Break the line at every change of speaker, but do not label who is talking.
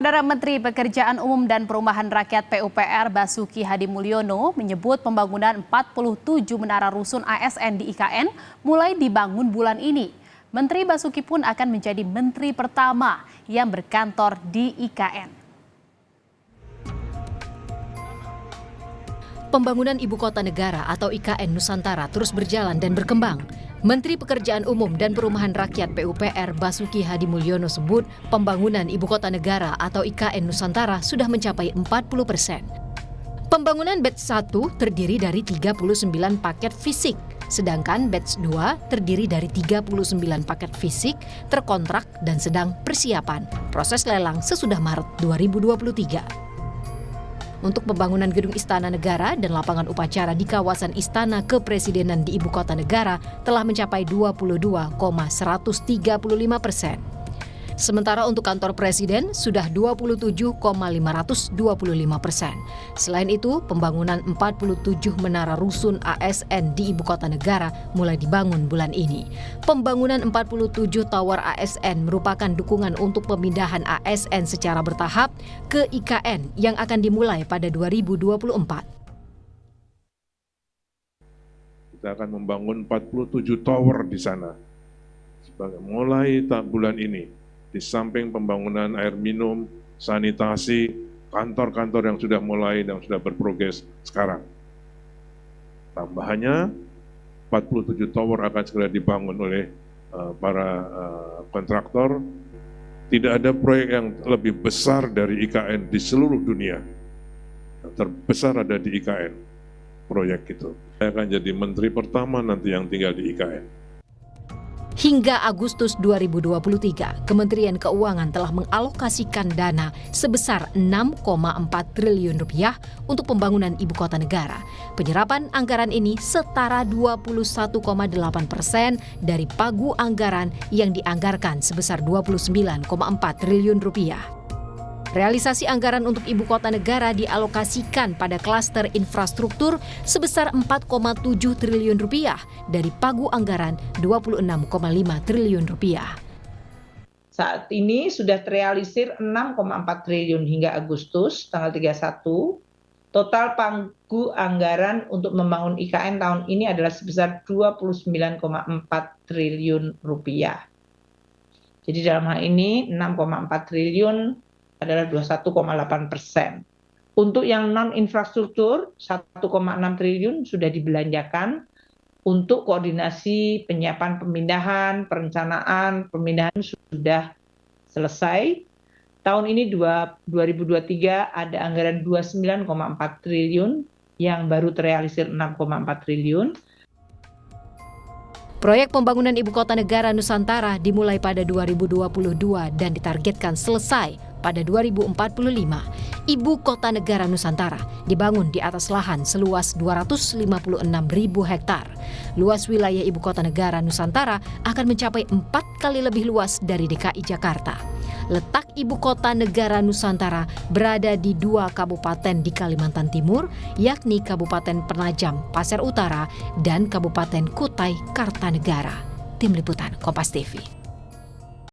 Saudara Menteri Pekerjaan Umum dan Perumahan Rakyat PUPR Basuki Hadimulyono menyebut pembangunan 47 menara rusun ASN di IKN mulai dibangun bulan ini. Menteri Basuki pun akan menjadi menteri pertama yang berkantor di IKN.
Pembangunan Ibu Kota Negara atau IKN Nusantara terus berjalan dan berkembang. Menteri Pekerjaan Umum dan Perumahan Rakyat PUPR Basuki Hadimulyono sebut pembangunan Ibu Kota Negara atau IKN Nusantara sudah mencapai 40%. Pembangunan batch 1 terdiri dari 39 paket fisik, sedangkan batch 2 terdiri dari 39 paket fisik, terkontrak dan sedang persiapan. Proses lelang sesudah Maret 2023. Untuk pembangunan gedung Istana Negara dan lapangan upacara di kawasan Istana Kepresidenan di Ibu Kota Negara telah mencapai 22,135%. Sementara untuk kantor Presiden sudah 27,525%. Selain itu, pembangunan 47 menara rusun ASN di Ibu Kota Negara mulai dibangun bulan ini. Pembangunan 47 tower ASN merupakan dukungan untuk pemindahan ASN secara bertahap ke IKN yang akan dimulai pada 2024.
Kita akan membangun 47 tower di sana. Mulai bulan ini. Di samping pembangunan air minum, sanitasi, kantor-kantor yang sudah mulai dan sudah berprogres sekarang. Tambahannya, 47 tower akan segera dibangun oleh para kontraktor. Tidak ada proyek yang lebih besar dari IKN di seluruh dunia. Yang terbesar ada di IKN, proyek itu. Saya akan jadi menteri pertama nanti yang tinggal di IKN.
Hingga Agustus 2023, Kementerian Keuangan telah mengalokasikan dana sebesar 6,4 triliun rupiah untuk pembangunan Ibu Kota Negara. Penyerapan anggaran ini setara 21,8% dari pagu anggaran yang dianggarkan sebesar 29,4 triliun rupiah. Realisasi anggaran untuk Ibu Kota Negara dialokasikan pada klaster infrastruktur sebesar 4,7 triliun rupiah dari pagu anggaran 26,5 triliun rupiah.
Saat ini sudah terrealisir 6,4 triliun hingga Agustus tanggal 31. Total pagu anggaran untuk membangun IKN tahun ini adalah sebesar 29,4 triliun rupiah. Jadi dalam hal ini 6,4 triliun adalah 21,8%. Untuk yang non-infrastruktur, 1,6 triliun sudah dibelanjakan untuk koordinasi penyiapan pemindahan, perencanaan, pemindahan sudah selesai. Tahun ini 2023 ada anggaran 29,4 triliun yang baru terrealisir 6,4 triliun.
Proyek pembangunan Ibu Kota Negara Nusantara dimulai pada 2022 dan ditargetkan selesai pada 2045. Ibu Kota Negara Nusantara dibangun di atas lahan seluas 256.000 hektar. Luas wilayah Ibu Kota Negara Nusantara akan mencapai 4 kali lebih luas dari DKI Jakarta. Letak Ibu Kota Negara Nusantara berada di 2 kabupaten di Kalimantan Timur, yakni Kabupaten Penajam, Pasir Utara, dan Kabupaten Kutai Kartanegara. Tim Liputan Kompas TV.